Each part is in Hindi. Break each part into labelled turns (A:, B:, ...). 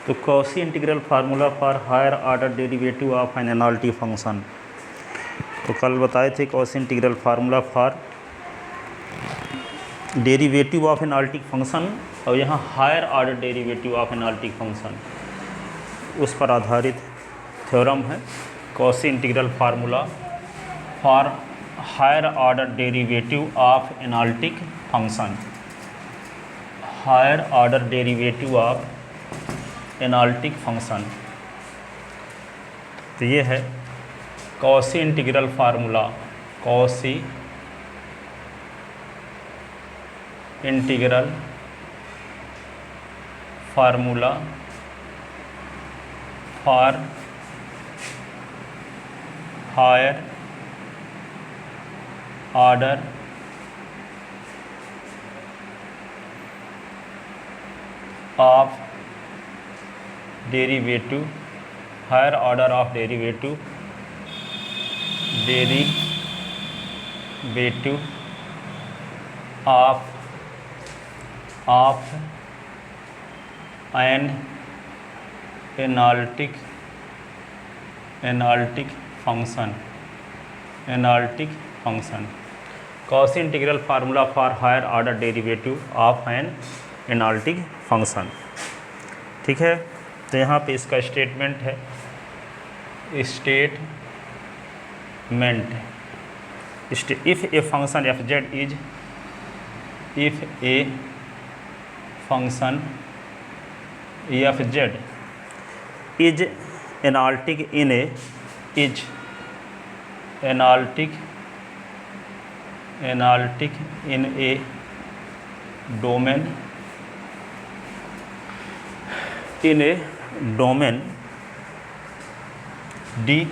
A: तो Cauchy integral formula for higher order derivative of an analytic function. तो कल बताए थे Cauchy integral formula for derivative of analytic function, और यहाँ higher order derivative of analytic function, उस पर आधारित थ्योरम है Cauchy integral formula for higher order derivative of analytic function. Higher order derivative of analytic function, तो ये है Cauchy integral formula, Cauchy integral formula for higher order of derivative, higher order of derivative of an analytic function, analytic function. Cauchy integral formula for higher order derivative of an analytic function. ठीक है, तो यहाँ पे इसका स्टेटमेंट है, if a function f z is, if a function f z is analytic in a, is analytic in a domain, in a domain D,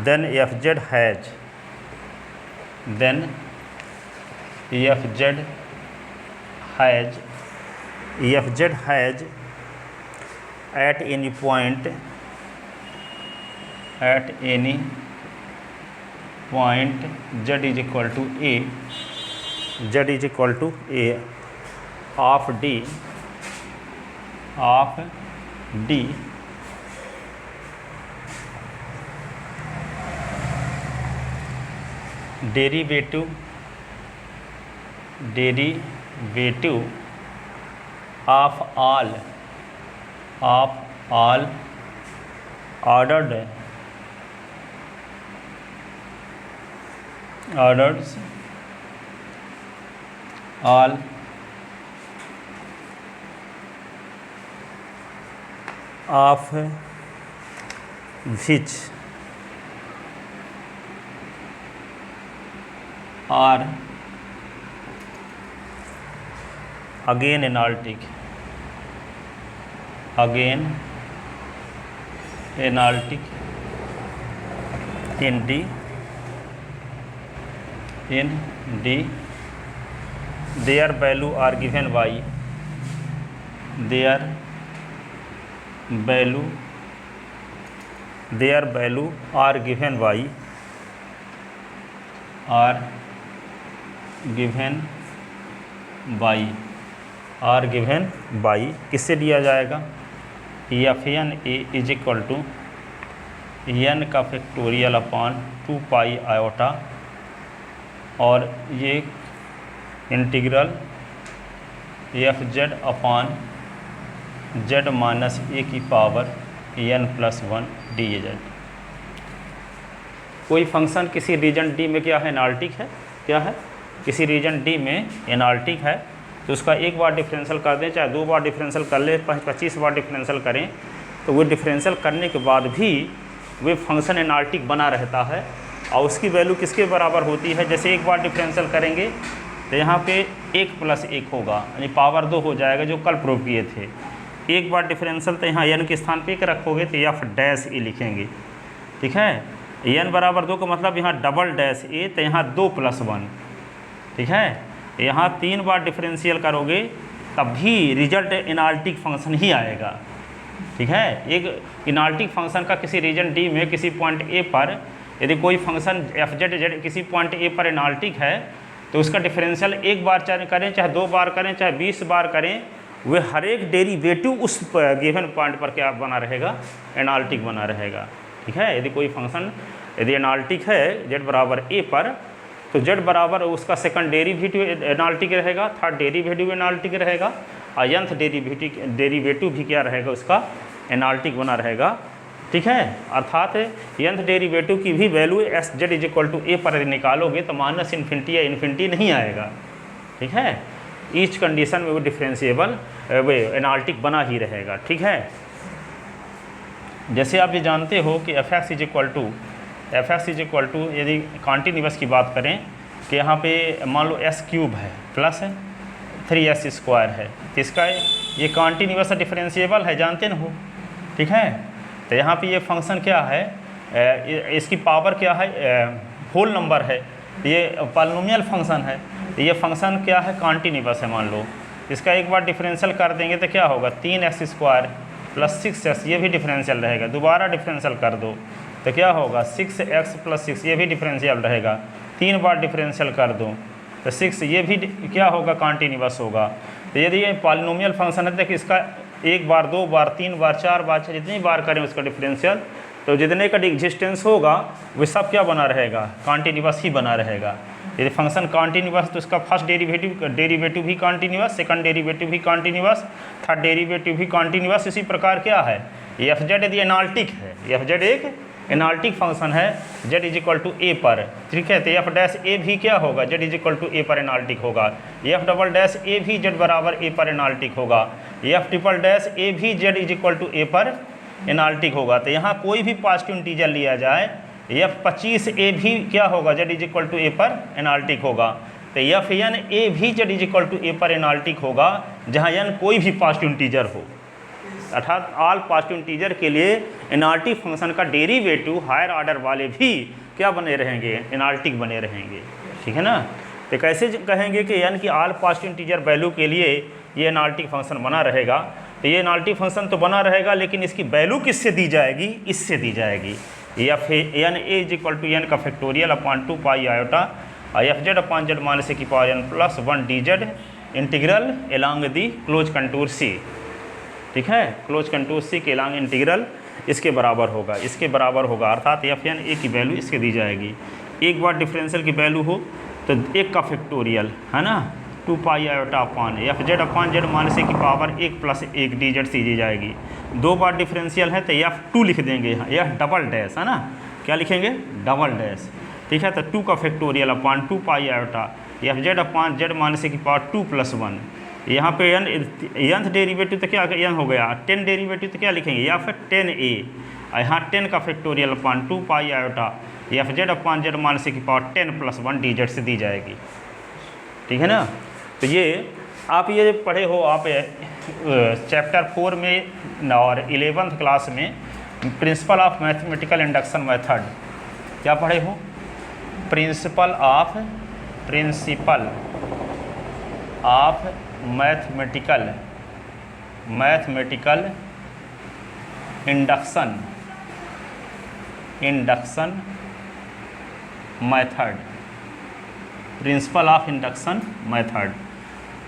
A: then fz has at any point z is equal to a of D derivative of all ordered all of which are again analytic in D, their value are given by their value are given by किससे दिया जाएगा, fn a is equal to n का फैक्टोरियल अपॉन 2 पाई आयोटा, और ये integral f z upon z minus ए की पावर n+1 डी जेड। कोई फंक्शन किसी रीजन D में क्या है, एनालिटिक है, क्या है, किसी रीजन D में एनालिटिक है, तो उसका एक बार डिफरेंशियल कर दें, चाहे 2 बार डिफरेंशियल कर ले, 25 बार डिफरेंशियल करें, तो वो डिफरेंशियल करने के बाद भी वे फंक्शन एनालिटिक बना रहता है, और उसकी वैल्यू किसके बराबर होती है। जैसे एक बार डिफरेंशियल करेंगे तो यहाँ पे 1 + 1 होगा, यानी पावर 2 हो जाएगा, जो कल प्रूव किए थे। एक बार डिफरेंशियल तो यहाँ n के स्थान पे 1 रखोगे तो f' लिखेंगे, ठीक है। n बराबर 2 का मतलब यहाँ डबल डैश a, तो यहाँ 2 + 1, ठीक है। यहाँ 3 बार डिफरेंशियल करोगे तब भी रिजल्ट एनालिटिक फंक्शन ही आएगा, ठीक है। एक एनालिटिक फंक्शन का किसी रीजन D में किसी पॉइंट A पर यदि कोई फंक्शन f(z) किसी पॉइंट A पर एनालिटिक है, तो उसका डिफरेंशियल एक बार चाहे करें, चाहे 2 बार करें, चाहे 20 बार करें, वे हर एक डेरिवेटिव उस गिवन पॉइंट पर क्या बना रहेगा, एनालिटिक बना रहेगा। ठीक है, यदि कोई फंक्शन यदि एनालिटिक है z बराबर a पर, तो z बराबर उसका सेकंड डेरिवेटिव एनालिटिक रहेगा, थर्ड डेरिवेटिव एनालिटिक रहेगा, और nth डेरिवेटिव भी क्या रहेगा, उसका एनालिटिक बना रहेगा। ठीक है, अर्थात nth डेरिवेटिव की भी value s z is equal to a पर निकालोगे तो माइनस इन्फिनिटी या इन्फिनिटी नहीं आएगा। ठीक है, ईच कंडीशन में वो डिफरेंशिएबल वे एनालिटिक बना ही रहेगा। ठीक है, जैसे आप ये जानते हो कि f x is equal to यदि कॉन्टिन्यूअस की बात करें कि यहाँ पे मान लो एस क्यूब है प्लस 3s स्क्वायर है, तो इसका ये कॉन्टिन्यूअस डिफरेंशिएबल है, जानते न हो। ठीक है, तो यहाँ पे ये फंक्शन क्या है, इसकी पावर क्या है, होल नंबर है, ये पॉलिनोमियल फंक्शन है, तो ये फंक्शन क्या है, कॉन्टिन्यूअस है। मान लो इसका एक बार डिफरेंशियल कर देंगे तो क्या होगा, 3x स्क्वायर प्लस 6s, ये भी डिफरेंशियल रहेगा। दोबारा डिफरेंशियल कर दो तो क्या होगा, 6x प्लस 6, ये भी डिफरेंशियल रहेगा। 3 बार डिफरेंशियल कर दो तो 6, ये भी क्या होगा, कॉन्टिन्यूअस होगा। तो यदि ये पॉलिनोमियल फंक्शन है तो इसका 1 बार 2 बार 3 बार 4 बार 6 जितनी बार करें उसका डिफरेंशियल, तो जितने का एग्जिस्टेंस होगा वो सब क्या बना रहेगा, कॉन्टिन्यूअस ही बना रहेगा। यदि फंक्शन कॉन्टिन्यूअस तो उसका फर्स्ट डेरिवेटिव भी कॉन्टिन्यूअस, सेकंड डेरिवेटिव भी कॉन्टिन्यूअस, थर्ड डेरिवेटिव भी कॉन्टिन्यूअस। इसी प्रकार क्या है, एफ जेड यदि एनालिटिक है, एफ जेड एक एनालिटिक फंक्शन है z is equal to a पर। ठीक है, तो एफ डैश ए भी क्या होगा, z is equal to a पर एनालिटिक होगा। एफ डबल डैश ए भी z बराबर ए पर एनालिटिक होगा। एफ ट्रिपल डैश ए भी z is equal to a पर एनालिटिक होगा। तो यहाँ कोई भी पॉजिटिव इंटीजर लिया जाए, एफ 25 ए भी क्या होगा, z is equal to a पर एनालिटिक होगा। तो एफ एन ए भी z is equal to a पर एनालिटिक होगा, जहाँ n कोई भी पॉजिटिव इंटीजर हो। अर्थात ऑल पॉजिटिव इंटीजर के लिए एनालिटिक फंक्शन का डेरिवेटिव हायर ऑर्डर वाले भी क्या बने रहेंगे, एनालिटिक बने रहेंगे। ठीक है ना, तो कैसे कहेंगे कि n की ऑल पॉजिटिव इंटीजर वैल्यू के लिए ये एनालिटिक फंक्शन बना रहेगा। तो ये एनालिटिक फंक्शन तो बना रहेगा, लेकिन इसकी वैल्यू किससे दी जाएगी, इससे दी जाएगी। F n a is equal to n का factorial upon 2 pi iota F z upon z minus ए की power n plus 1 d z integral along the close contour c. ठीक है, क्लोज कंटूर सी के एलॉन्ग इंटीग्रल इसके बराबर होगा, इसके बराबर होगा। अर्थात एफ एन ए की वैल्यू इसके दी जाएगी। एक बार डिफरेंशियल की वैल्यू हो तो एक का फैक्टोरियल है ना, 2 pi iota upon z minus ए की power 1 plus 1 d z c दी जाएगी। 2 बार डिफरेंशियल है तो एफ 2 लिख देंगे यहाँ, यह डबल डैश है ना, क्या लिखेंगे, डबल डैश। ठीक है, तो 2 का factorial upon 2 pi iota F z upon z minus ए की पावर 2 प्लस 1। यहाँ पे nth डेरिवेटिव तो क्या n हो गया, 10 डेरिवेटिव तो क्या लिखेंगे, या फिर 10a, यहाँ 10 का factorial upon 2 pi iota F z upon z minus ए की पावर 10 प्लस 1 डी जेड से दी जाएगी। ठीक है ना, तो ये आप ये पढ़े हो, आप चैप्टर 4 में और 11th क्लास में principal of mathematical induction method क्या पढ़े हो, principal of mathematical induction method, principle of induction method.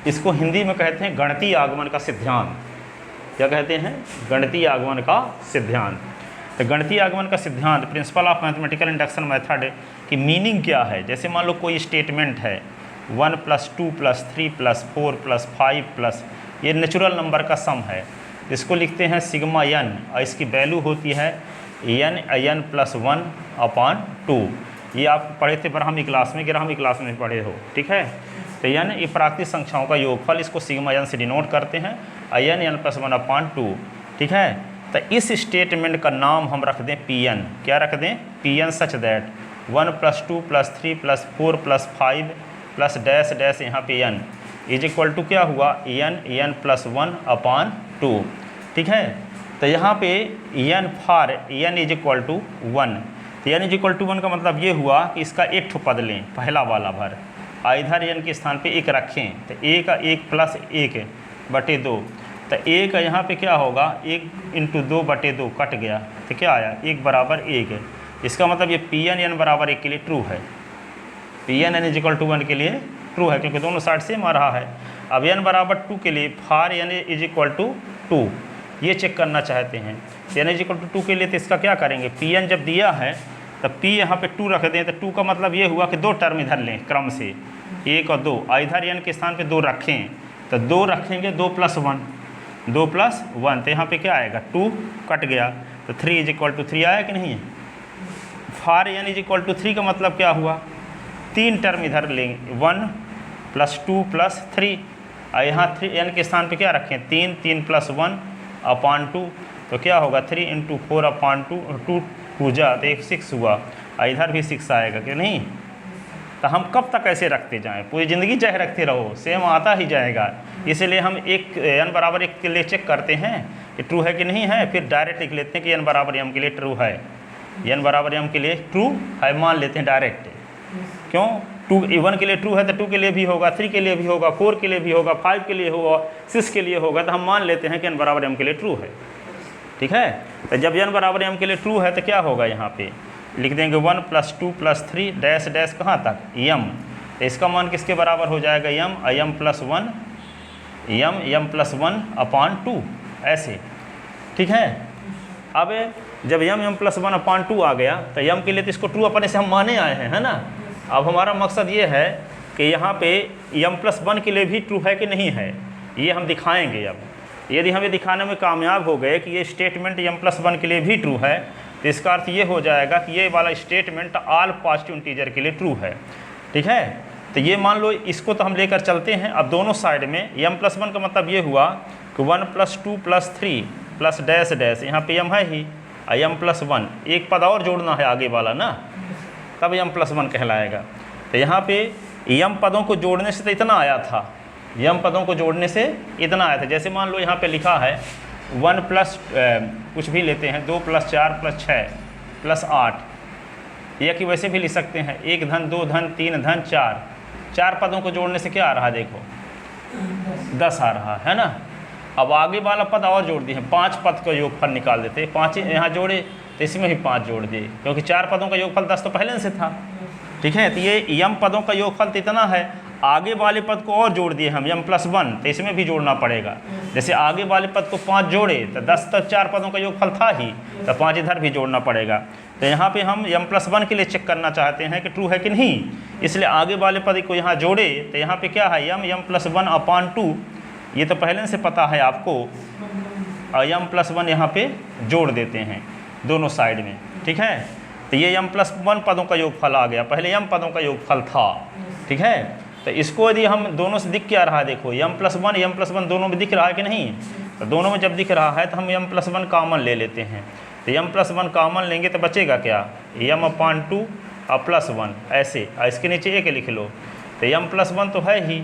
A: इसको हिंदी में कहते हैं गणितीय आगमन का सिद्धांत। क्या कहते हैं, गणितीय आगमन का सिद्धांत। तो गणितीय आगमन का सिद्धांत, principal of mathematical induction method की मीनिंग क्या है। जैसे मान लो कोई स्टेटमेंट है 1 + 2 + 3 + 4 + 5 + ये नेचुरल नंबर का सम है, इसको लिखते हैं सिग्मा n, और इसकी वैल्यू होती है n + 1/2। ये आप पढ़े थे ब्राह्मी क्लास में पढ़े हो। ठीक है, तो n ये प्राकृतिक संख्याओं का योगफल, इसको सिग्मा n से डिनोट करते हैं, n + 1/2। ठीक है, तो इस स्टेटमेंट का नाम हम रख दें Pn। क्या रख दें, Pn such that 1 + 2 + 3 + 4 + 5 plus dash dash यहाँ पे n इज इक्वल टू क्या हुआ, n + 1/2। ठीक है, तो यहाँ पे n for n is equal to 1, तो n इज इक्वल टू 1 का मतलब ये हुआ कि इसका एक ठो पद लें, पहला वाला भर, इधर n के स्थान पे 1 रखें, तो 1 + 1/2। तो 1 यहाँ पे क्या होगा, 1 × 2/2 कट गया, तो क्या आया, 1 = 1। इसका मतलब ये Pn n = 1 के लिए ट्रू है, Pn n = 1 के लिए ट्रू है, क्योंकि दोनों साइड सेम आ रहा है। अब n बराबर 2 के लिए for n is equal to 2 ये चेक करना चाहते हैं। n इज इक्वल टू 2 के लिए तो इसका क्या करेंगे, Pn जब दिया है तब p यहाँ पे 2 रख दें, तो 2 का मतलब ये हुआ कि 2 टर्म इधर लें क्रम से 1 और 2, इधर n के स्थान पे 2 रखें, तो 2 रखेंगे 2 + 1, 2 + 1, तो यहाँ पे क्या आएगा 2 कट गया, तो 3 इज इक्वल टू 3 आया कि नहीं है। For n is equal to 3 का मतलब क्या हुआ, 3 टर्म इधर लेंगे 1 + 2 + 3, और यहाँ 3 n के स्थान पे क्या रखें 3, 3 + 1/2, तो क्या होगा 3 × 4/2, 2 जा तो 1 6 हुआ, और इधर भी 6 आएगा कि नहीं। तो हम कब तक ऐसे रखते जाएं, पूरी ज़िंदगी चाहे रखते रहो, सेम आता ही जाएगा। इसलिए हम एक n बराबर 1 के लिए चेक करते हैं कि ट्रू है कि नहीं है, फिर डायरेक्ट लिख लेते हैं कि n बराबर m के लिए ट्रू है, n बराबर m के लिए ट्रू है मान लेते हैं डायरेक्ट। क्यों, 2 1 के लिए ट्रू है तो 2 के लिए भी होगा, 3 के लिए भी होगा, 4 के लिए भी होगा, 5 के लिए होगा, 6 के लिए होगा, तो हम मान लेते हैं कि n बराबर m के लिए ट्रू है। ठीक है, तो जब n बराबर m के लिए ट्रू है तो क्या होगा, यहाँ पे लिख देंगे 1 + 2 + 3 डैश डैश कहाँ तक m, तो इसका मान किसके बराबर हो जाएगा m, m + 1/2 ऐसे। ठीक है, अब जब m + 1/2 आ गया तो m के लिए तो इसको ट्रू अपने से हम माने आए हैं, है ना। अब हमारा मकसद ये है कि यहाँ पे m + 1 के लिए भी ट्रू है कि नहीं है, ये हम दिखाएंगे। अब यदि हम ये दिखाने में कामयाब हो गए कि ये स्टेटमेंट m + 1 के लिए भी ट्रू है, तो इसका अर्थ ये हो जाएगा कि ये वाला स्टेटमेंट ऑल पॉजिटिव इंटीजर के लिए ट्रू है। ठीक है, तो ये मान लो, इसको तो हम लेकर चलते हैं। अब दोनों साइड में m + 1 का मतलब ये हुआ कि 1 + 2 + 3 + डैश डैश, यहाँ पे m है ही, m + 1 एक पद और जोड़ना है आगे वाला ना, तब m + 1 कहलाएगा। तो यहाँ पे m पदों को जोड़ने से तो इतना आया था, m पदों को जोड़ने से इतना आया था। जैसे मान लो यहाँ पे लिखा है 1 + कुछ भी लेते हैं, 2 + 4 + 6 + 8, या कि वैसे भी लिख सकते हैं 1 धन 2 धन 3 धन 4, 4 पदों को जोड़ने से क्या आ रहा है, देखो 10 आ रहा है ना। अब आगे वाला पद और जोड़ दिए हैं, 5 पद का योगफल निकाल देते, 5 यहाँ जोड़े तो इसमें भी 5 जोड़ दिए, क्योंकि 4 पदों का योगफल 10 तो पहले से था। ठीक है, तो ये m पदों का योगफल तो इतना है, आगे वाले पद को और जोड़ दिए हम m + 1, तो इसमें भी जोड़ना पड़ेगा। जैसे आगे वाले पद को 5 जोड़े तो 10 तक 4 पदों का योगफल था ही, तो 5 इधर भी जोड़ना पड़ेगा। तो यहाँ पे हम m + 1 के लिए चेक करना चाहते हैं कि ट्रू है कि नहीं, इसलिए आगे वाले पद को यहाँ जोड़े, तो यहाँ पे क्या है m + 1/2, ये तो पहले से पता है आपको, और m + 1 यहाँ पे जोड़ देते हैं दोनों साइड में। ठीक है, तो ये m + 1 पदों का योगफल आ गया, पहले m पदों का योगफल था। ठीक है, तो इसको यदि हम दोनों से दिख क्या रहा है, देखो m + 1 दोनों में दिख रहा है कि नहीं, तो दोनों में जब दिख रहा है तो हम m + 1 कॉमन ले लेते हैं। तो m + 1 कॉमन लेंगे तो बचेगा क्या, m/2 और +1 ऐसे, और इसके नीचे 1 लिख लो, तो m + 1 तो है ही।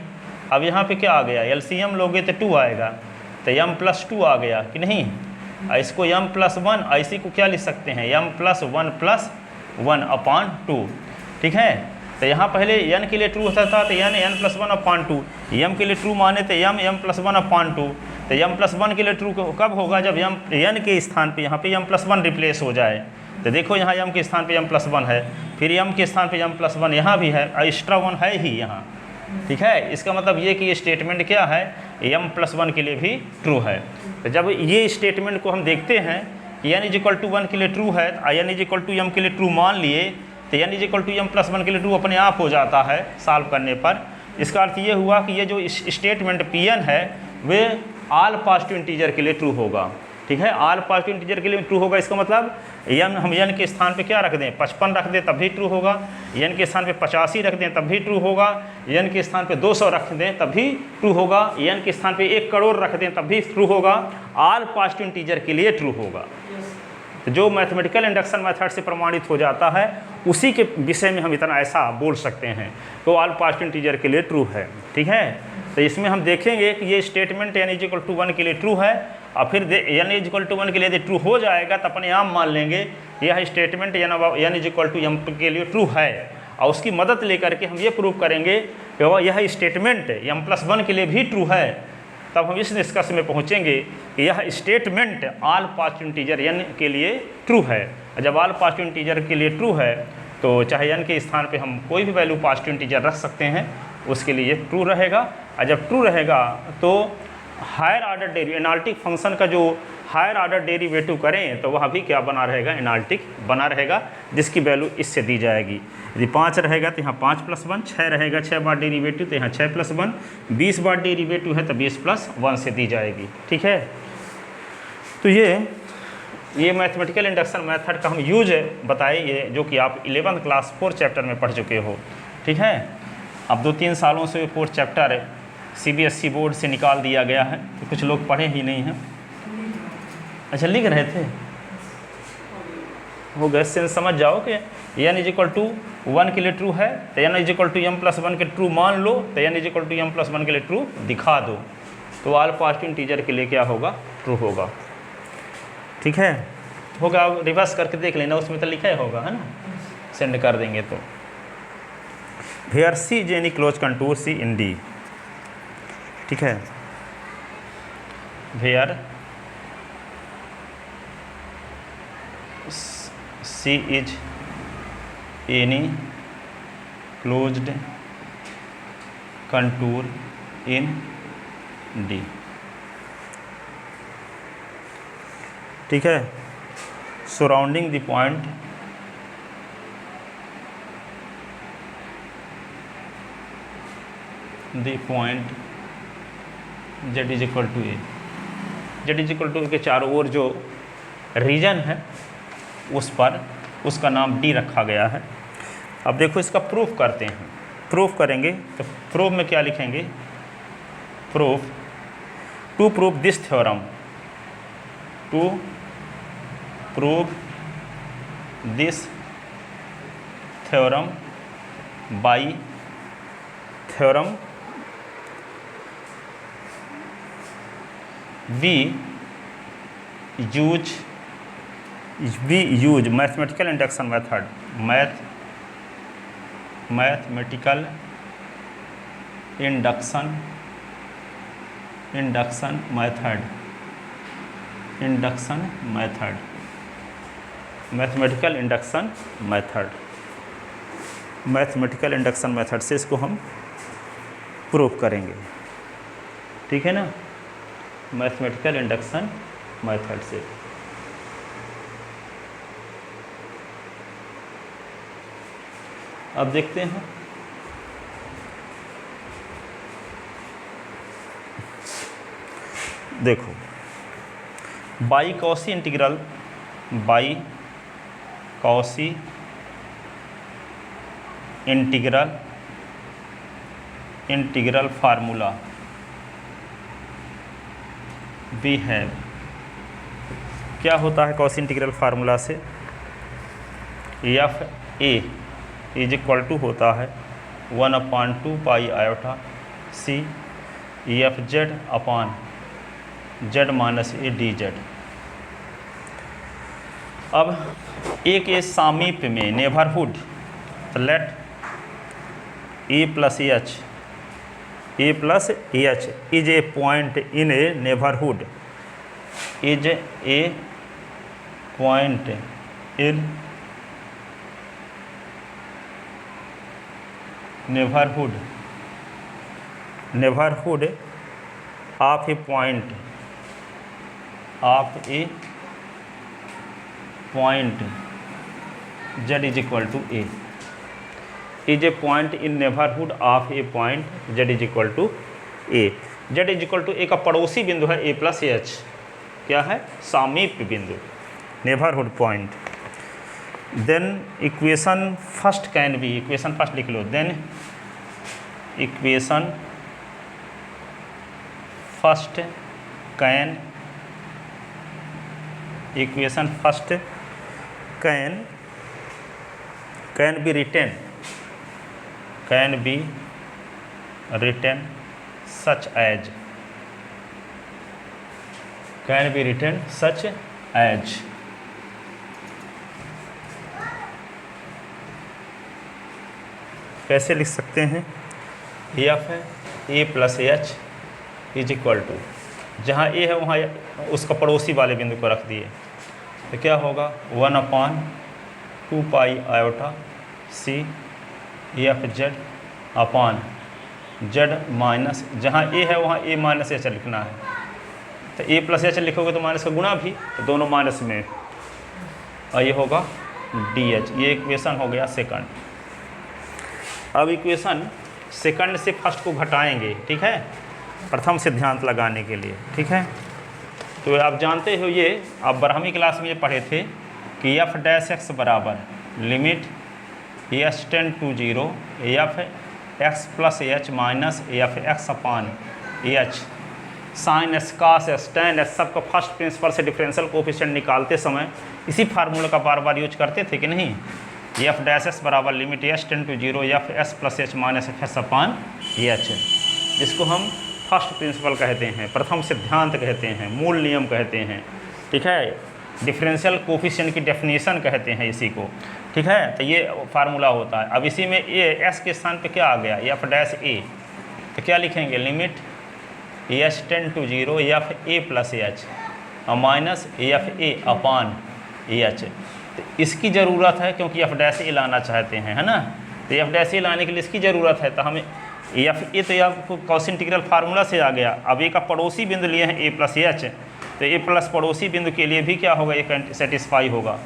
A: अब यहाँ पे क्या आ गया, LCM लोगे तो 2 आएगा, तो m + 2 आ गया कि नहीं। इसको m + 1, इसी को क्या लिख सकते हैं m + 1/2। ठीक है, तो यहाँ पहले n के लिए ट्रू होता था, तो n + 1/2, m के लिए ट्रू माने तो m + 1/2, तो m + 1 के लिए ट्रू कब होगा, जब n के स्थान पे यहाँ पे m + 1 रिप्लेस हो जाए। तो देखो यहाँ m के स्थान पे m + 1 है, फिर m के स्थान पे m + 1 यहाँ भी है, एक्स्ट्रा 1 है ही यहाँ। ठीक है, इसका मतलब ये कि ये स्टेटमेंट क्या है, m + 1 के लिए भी ट्रू है। तो जब ये स्टेटमेंट को हम देखते हैं कि n = 1 के लिए ट्रू है, n = m के लिए ट्रू मान लिए, तो n = m + 1 के लिए ट्रू अपने आप हो जाता है सॉल्व करने पर। इसका अर्थ ये हुआ कि ये जो स्टेटमेंट Pn है वे ऑल पॉजिटिव इंटीजर के लिए ट्रू होगा। ठीक है, ऑल पॉजिटिव इंटीजर के लिए ट्रू होगा, इसका मतलब हम n के स्थान पे क्या रख दें, 55 रख दें तब भी ट्रू होगा, n के स्थान पे 85 रख दें तब भी ट्रू होगा, n के स्थान पे 200 रख दें तब भी ट्रू होगा, n के स्थान पे 1 करोड़ रख दें तब भी ट्रू होगा, ऑल पॉजिटिव इंटीजर के लिए ट्रू होगा। जो मैथमेटिकल इंडक्शन मेथड से प्रमाणित हो जाता है उसी के विषय में हम इतना ऐसा बोल सकते हैं तो ऑल पॉजिटिव इंटीजर के लिए ट्रू है। ठीक है, तो इसमें हम देखेंगे कि ये स्टेटमेंट n = 1 के लिए ट्रू है, और फिर n = 1 के लिए यदि ट्रू हो जाएगा तो अपने आप मान लेंगे यह स्टेटमेंट n = m के लिए ट्रू है, और उसकी मदद लेकर के हम ये प्रूव करेंगे कि यह स्टेटमेंट m + 1 के लिए भी ट्रू है। तब हम इस निष्कर्ष में पहुँचेंगे कि यह statement all positive integer n के लिए ट्रू है। जब ऑल पॉजिटिव इंटीजर के लिए ट्रू है तो चाहे n के स्थान पे हम कोई भी वैल्यू पॉजिटिव इंटीजर रख सकते हैं, उसके लिए ट्रू रहेगा। और जब ट्रू रहेगा तो higher order derivative analytic function का जो हायर ऑर्डर डेरिवेटिव करें तो वह भी क्या बना रहेगा, एनालिटिक बना रहेगा, जिसकी वैल्यू इससे दी जाएगी। यदि 5 रहेगा तो यहाँ 5 + 1, 6 रहेगा 6 बार डेरिवेटिव तो यहाँ 6 + 1, 20 बार डेरिवेटिव है तो 20 + 1 से दी जाएगी। ठीक है, तो ये मैथमेटिकल इंडक्शन मेथड का हम यूज बताए, ये जो कि आप 11th क्लास 4 चैप्टर में पढ़ चुके हो। ठीक है, अब 2-3 सालों से 4 चैप्टर CBSE बोर्ड से निकाल दिया गया है, तो कुछ लोग पढ़े ही नहीं हैं। अच्छा, लिख रहे थे, हो गए। सेंस समझ जाओ कि n = 1 के लिए ट्रू है तो n = m + 1 के ट्रू मान लो, तो n = m + 1 के लिए ट्रू दिखा दो, तो ऑल पॉजिटिव इंटीजर के लिए क्या होगा, ट्रू होगा। ठीक है, होगा, रिवर्स करके देख लेना, उसमें तो लिखा ही होगा, है ना, सेंड कर देंगे तो। Where C is any close contour C in D। ठीक है, where C is any closed contour in D। ठीक है, surrounding the point Z = A। Z = A के चारों ओर जो रीजन है उस पर उसका नाम D रखा गया है। अब देखो इसका प्रूफ करते हैं। प्रूफ करेंगे तो प्रूफ में क्या लिखेंगे, proof to prove this theorem, to prove this theorem by theorem we use mathematical induction method, mathematical induction method, mathematical induction method से इसको हम प्रूव करेंगे। ठीक है ना, मैथमेटिकल इंडक्शन मेथड से। अब देखते हैं, देखो by Cauchy integral formula we have. क्या होता है कॉसी इंटीग्रल फार्मूला से, FA = होता है 1/2 pi iota C FZ/Z - A dz। अब एक ये सामीप्य में नेबरहुड, तो let A + H is a point in a neighbourhood, is a point in neighbourhood of a point Z = A, is a point in neighborhood of a point Z = A। Z = A का पड़ोसी बिंदु है A + H, क्या है, सामीप्य बिंदु, neighbourhood point. Then equation first can be, equation first लिख लो, then equation first can be written such as कैसे लिख सकते हैं, F है A + H = जहाँ A है वहाँ उसका पड़ोसी वाले बिंदु को रख दिए, तो क्या होगा 1/2 pi iota C FZ Z minus, जहाँ ए है वहाँ ए माइनस एच लिखना है, तो ए प्लस एच लिखोगे तो माइनस का गुणा भी, तो दोनों माइनस में, और ये होगा डी एच। ये इक्वेशन हो गया सेकंड। अब इक्वेशन सेकंड से फर्स्ट को घटाएंगे, ठीक है, प्रथम सिद्धांत लगाने के लिए, ठीक है। तो आप जानते हो ये, आप 12वीं क्लास में ये पढ़े थे कि एफ डैश एक्स बराबर limit h tend to 0 f x plus h minus f x upon h sine s cos s tan s, सबका फर्स्ट प्रिंसिपल से डिफरेंशियल कोफिशिएंट निकालते समय इसी फार्मूले का बार बार यूज करते थे कि नहीं। एफ डैश एस बराबर limit h tend to 0 f s plus h minus f s upon h, जिसको हम फर्स्ट प्रिंसिपल कहते हैं, प्रथम सिद्धांत कहते हैं, मूल नियम कहते हैं, ठीक है, डिफरेंशियल कोफिशिएंट की डेफिनेशन कहते हैं इसी को, ठीक है। तो ये फार्मूला होता है। अब इसी में ए एस के स्थान पे क्या आ गया, एफ डैश ए, तो क्या लिखेंगे, limit h tend to 0 f a plus h minus f a upon h. तो इसकी ज़रूरत है क्योंकि एफ डैश ए लाना चाहते हैं, है ना, तो एफ डैश ए लाने के लिए इसकी ज़रूरत है। तो हमें एफ ए तो आपको कॉस इंटीग्रल फार्मूला से आ गया। अब ए का पड़ोसी बिंदु लिए हैं ए प्लस एच, तो ए प्लस पड़ोसी बिंदु के लिए भी क्या होगा, ये सेटिस्फाई होगा,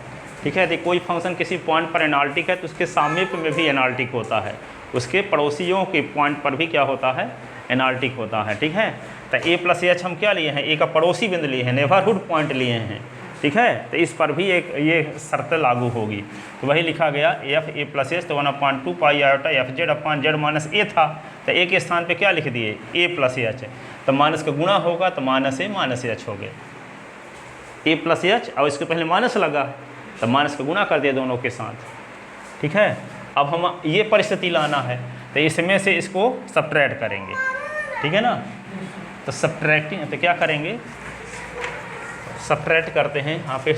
A: ठीक है। तो कोई फंक्शन किसी पॉइंट पर एनालिटिक है तो उसके सामीप्य में भी एनालिटिक होता है, उसके पड़ोसियों के पॉइंट पर भी क्या होता है, एनालिटिक होता है, ठीक है। तो ए प्लस एच हम क्या लिए हैं, ए का पड़ोसी बिंदु लिए हैं, नेबरहुड पॉइंट लिए हैं, ठीक है। तो इस पर भी एक ये शर्त लागू होगी। तो वही लिखा गया एफ ए प्लस एच, तो 1/2 pi iota F Z upon Z minus ए था, तो ए के स्थान पे क्या लिख दिए, ए प्लस एच, तो माइनस का गुणा होगा तो माइनस एच हो गया, ए प्लस एच, और इसके पहले माइनस लगा तो माइनस का गुणा कर दिया दोनों के साथ, ठीक है। अब हम ये परिस्थिति लाना है, तो इसमें से इसको सब्ट्रैक्ट करेंगे, ठीक है ना। तो सब्ट्रैक्टिंग, तो क्या करेंगे, सब्ट्रैक्ट करते हैं यहाँ पे,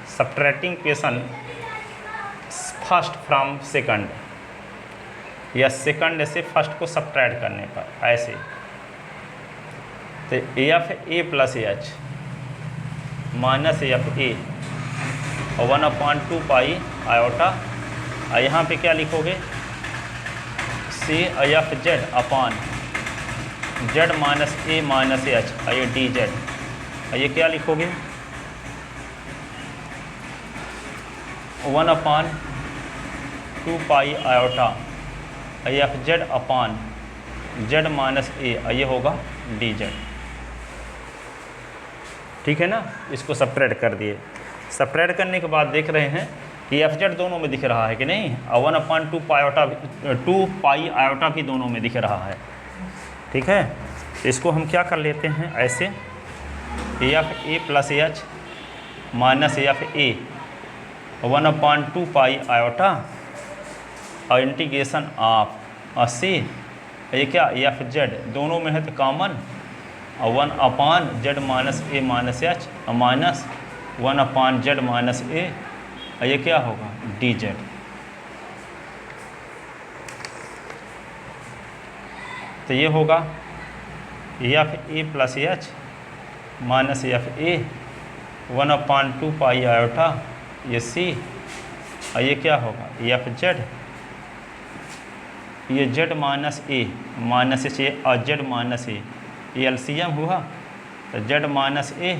A: subtracting equation first from second, या सेकंड से फर्स्ट को सब्ट्रैक्ट करने पर ऐसे, तो F a plus h minus f ए और 1/2 पाई आयोटा, और यहाँ पे क्या लिखोगे, सी f Z upon Z minus a minus h, और ये डी जेड, और ये क्या लिखोगे, 1/2 pi iota F Z upon Z minus a, और ये होगा डी जेड, ठीक है ना। इसको सब्ट्रैक्ट कर दिए। सब्ट्रैक्ट करने के बाद देख रहे हैं कि एफ जेड दोनों में दिख रहा है कि नहीं, और 1/2 पाई आयोटा भी दोनों में दिख रहा है, ठीक है। तो इसको हम क्या कर लेते हैं, ऐसे F a plus h minus f A 1/2 pi iota और इंटीग्रेशन ऑफ सी, ये क्या एफ जेड दोनों में है तो कॉमन, और 1/जेड माइनस ए माइनस एच और माइनस 1/जेड माइनस ए, और ये क्या होगा, डी जेड। तो ये होगा f a plus h minus f A 1/2 pi iota, ये सी, और ये क्या होगा, एफ जेड, ये Z minus a minus h और जेड माइनस ए, ये एलसीएम हुआ, तो जेड माइनस ए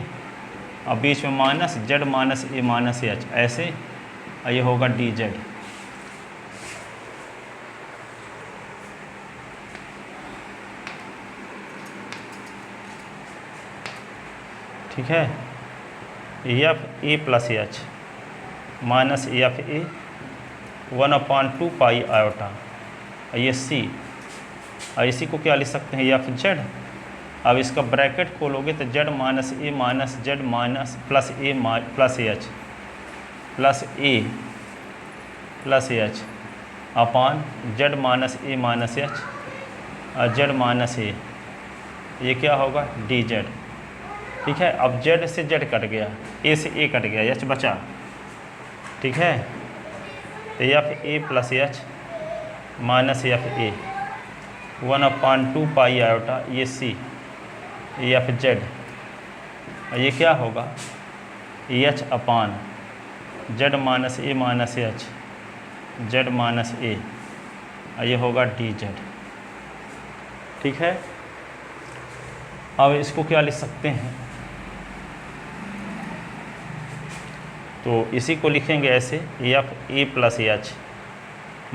A: और बीच में minus Z minus a minus H, ऐसे, और ये होगा डी जेड। ठीक है, F a plus h minus f A 1/2 pi iota, ये सी, और इसी को क्या लिख सकते हैं, एफ जेड। अब इसका ब्रैकेट खोलोगे तो Z minus a minus Z minus plus A plus H plus A plus H upon Z minus a minus h और जेड माइनस ए, ये क्या होगा, डी जेड। ठीक है, अब जेड से जेड कट गया, ए से ए कट गया, एच बचा। ठीक है, F a plus h minus f A 1/2 pi iota, ये सी, एफ जेड, ये क्या होगा, H upon Z minus a minus h z minus a, ये होगा डी जेड। ठीक है। अब इसको क्या लिख सकते हैं, तो इसी को लिखेंगे ऐसे F a plus h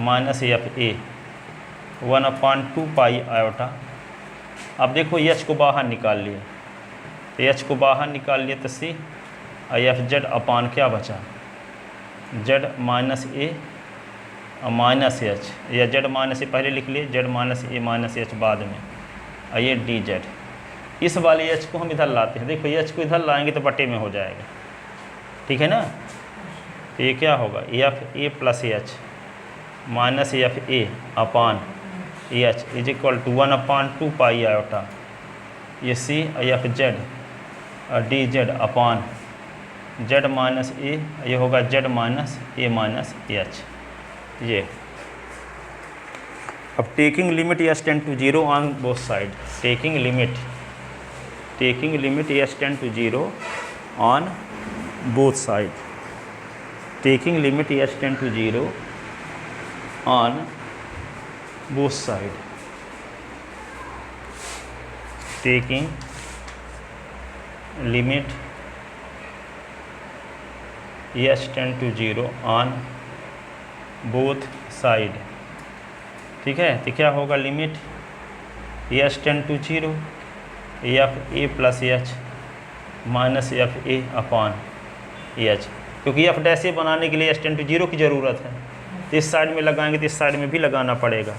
A: minus f A 1/2 pi iota. अब देखो एच को बाहर निकाल लिए, तो एच को बाहर निकाल लिए तो सी एफ जेड अपान क्या बचा, Z minus a minus H, या जेड माइनस ए पहले लिख लिए, Z minus a minus H बाद में, और ये डी जेड। इस वाले एच को हम इधर लाते हैं, देखो एच को इधर लाएंगे तो बटे में हो जाएगा, ठीक है ना। तो ये क्या होगा, f a plus h minus f a upon h is equal to 1/2 pi iota, ये सी एफ जेड और d z upon Z minus a, ये होगा जेड माइनस एच। ये अब taking limit s tend to 0 on both side, taking limit s tend to 0 on both side, taking limit s tend to 0 on both side, taking limit s tend to 0 on both side, ठीक है। तो क्या होगा, limit s tend to 0 f a plus h minus f a upon h, क्योंकि एफ डैश ए बनाने के लिए एस टेंड टू 0 की ज़रूरत है, तो इस साइड में लगाएंगे तो इस साइड में भी लगाना पड़ेगा,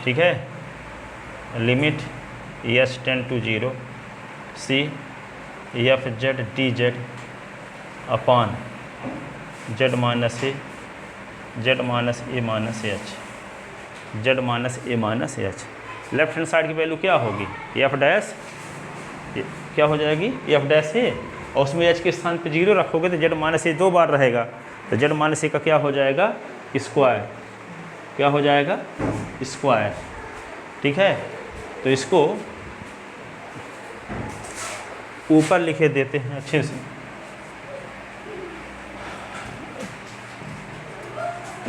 A: ठीक है। Limit s tend to 0 c f z d z upon Z minus a minus h, z minus h. Left hand side की वैल्यू क्या होगी, एफ डैश क्या हो जाएगी, एफ डैश ए, और उसमें एच के स्थान पे 0 रखोगे तो जेड माइनस ए 2 बार रहेगा, तो जेड माइनस ए का क्या हो जाएगा, स्क्वायर, क्या हो जाएगा, स्क्वायर, ठीक है। तो इसको ऊपर लिखे देते हैं अच्छे से,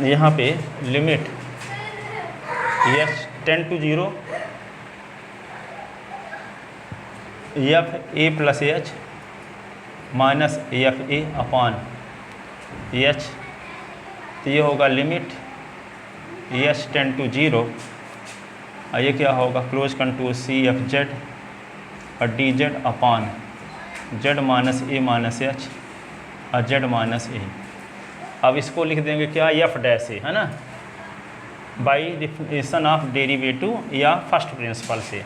A: यहाँ पे limit s tend to 0 f a plus h minus f a upon h, तो ये होगा लिमिट एस टेंड टू 0, और ये क्या होगा, close contour c f z और d z upon Z minus h और जेड माइनस ए। अब इसको लिख देंगे क्या, एफ डैश ए, है ना, बाई डिफिनेशन ऑफ डेरिवेटिव या फर्स्ट प्रिंसिपल से।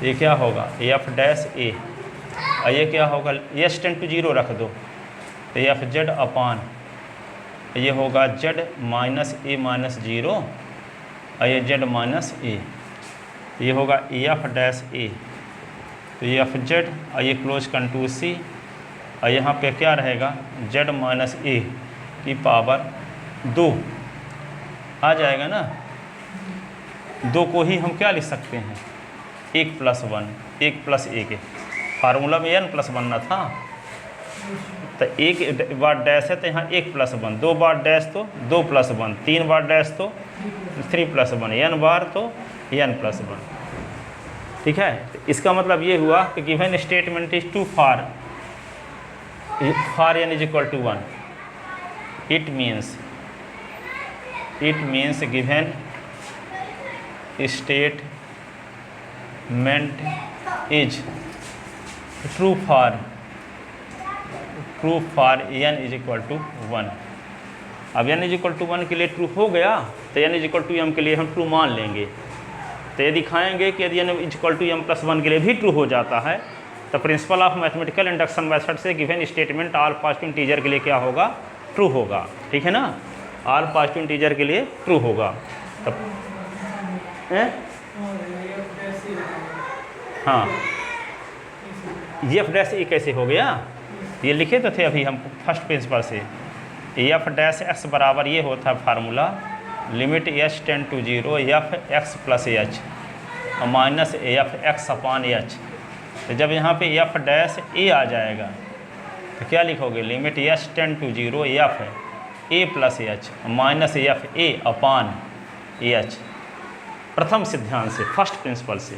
A: ये क्या होगा, एफ डैश ए, और ये क्या होगा, एस टेंड टू 0 रख दो, तो एफ जेड अपान, ये होगा जेड माइनस ए माइनस 0 और ये जेड माइनस ए, ये होगा एफ डैश ए, तो ये एफ जेड और ये क्लोज कंटूर सी, और यहाँ पे क्या रहेगा, जेड माइनस ए की पावर 2 आ जाएगा ना। 2 को ही हम क्या लिख सकते हैं, 1 + 1, 1 + 1, फार्मूला में n + 1 ना था, तो एक बार डैश है तो यहाँ 1 + 1, 2 बार डैश तो 2 + 1, 3 बार डैश तो 3 + 1, n बार तो n + 1, ठीक है। तो इसका मतलब ये हुआ कि given statement is to for n is equal to 1, it means given statement is true for n is equal to 1। अब n इज इक्वल टू 1 के लिए ट्रू हो गया, तो n is equal to m के लिए हम ट्रू मान लेंगे। तो ये दिखाएंगे कि यदि n is equal to m + 1 के लिए भी ट्रू हो जाता है, तो principle of mathematical induction method से given statement all positive integer के लिए क्या होगा, ट्रू होगा, ठीक है ना, ऑल पॉजिटिव इंटीजर के लिए ट्रू होगा। तब हाँ, एफ डैश ए कैसे हो गया, ये लिखे तो थे अभी हम फर्स्ट प्रिंसिपल से, एफ डैश एक्स बराबर ये होता है formula, limit s tend to 0 f x plus h minus f x upon h. तो जब यहाँ पे एफ डैश ए आ जाएगा तो क्या लिखोगे, limit s tend to 0 f a plus h minus f a upon h. प्रथम सिद्धांत से, फर्स्ट प्रिंसिपल से।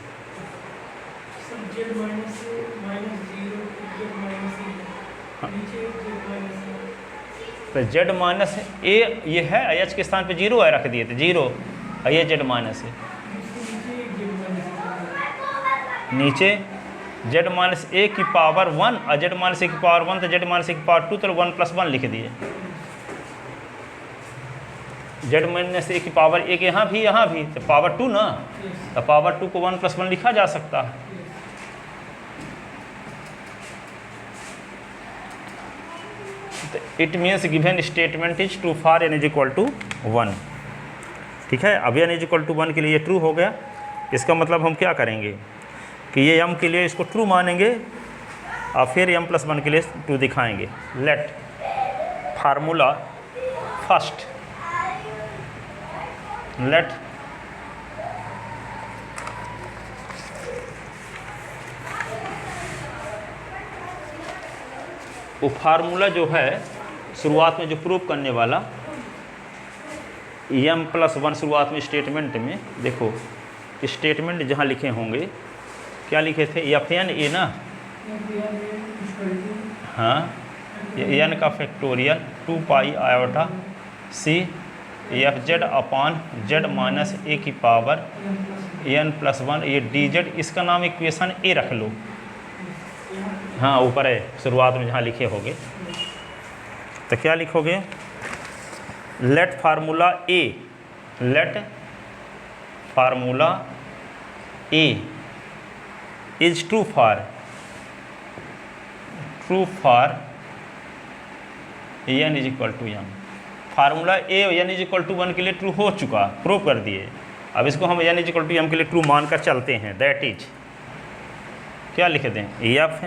A: तो जेड माइनस ए ये है, एच के स्थान पे जीरो है, रख दिए थे जीरो, और ये जेड माइनस है। नीचे जेड माइनस ए की पावर 1 और जेड माइनस ए की पावर 1, तो जेड माइनस ए की पावर 2, तो 1 + 1 लिख दिए। जेड माइनस ए की पावर 1 यहाँ भी, तो पावर 2 ना, तो पावर 2 को 1 + 1 लिखा जा सकता है। It means given statement is true for n = 1। ठीक है, अब n = 1 के लिए ये ट्रू हो गया। इसका मतलब हम क्या करेंगे कि ये m के लिए इसको ट्रू मानेंगे और फिर m + 1 के लिए ट्रू दिखाएंगे। लेट फार्मूला फर्स्ट, लेट वो फार्मूला जो है शुरुआत में जो प्रूव करने वाला m + 1 शुरुआत में स्टेटमेंट में, देखो स्टेटमेंट जहाँ लिखे होंगे क्या लिखे थे, Fn a ना, हाँ, ये n का factorial 2 pi iota c fz upon z minus a की पावर n + 1, ये dz, इसका नाम इक्वेशन a रख लो। हाँ ऊपर है शुरुआत में जहाँ लिखे होंगे, तो क्या लिखोगे, let formula a, let formula a is true for n = m। Formula a n = 1 के लिए ट्रू हो चुका, प्रूव कर दिए। अब इसको हम n = m के लिए ट्रू मानकर चलते हैं। दैट इज, क्या लिख दें, एफ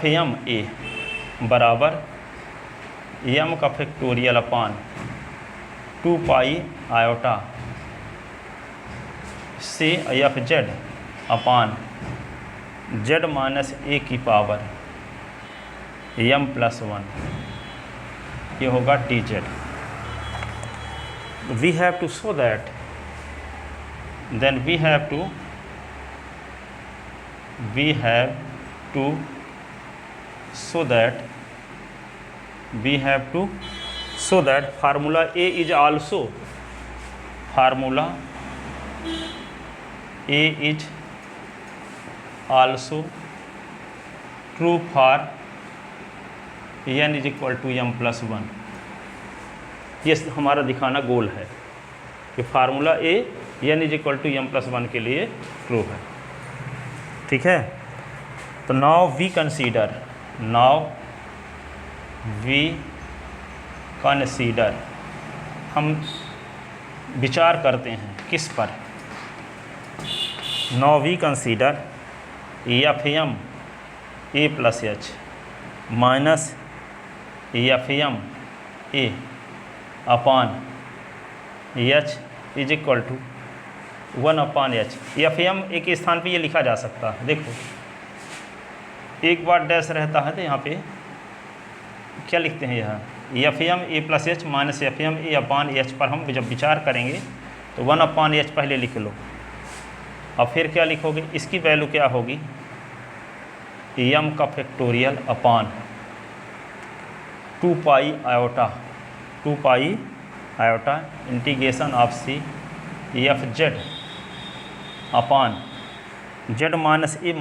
A: m a बराबर m का factorial upon 2 pi iota c fz upon z minus a की पावर m + 1, ये होगा dz। We have to show that, then we have to so that formula A is also true for n = m + 1। ये हमारा दिखाना गोल है कि फार्मूला A n = m + 1 के लिए ट्रू है। ठीक है, तो नाउ वी कंसीडर, हम विचार करते हैं किस पर, now we consider Fm a + h minus Fm a upon h = 1/h। Fm a के स्थान पे ये लिखा जा सकता है। देखो एक बार डैश रहता है तो यहाँ पे क्या लिखते हैं, यहाँ Fm a + h minus Fm a upon h पर हम जब विचार करेंगे तो 1/h पहले लिख लो, और फिर क्या लिखोगे, इसकी वैल्यू क्या होगी, m का factorial upon 2 pi iota integration of c fz upon z minus a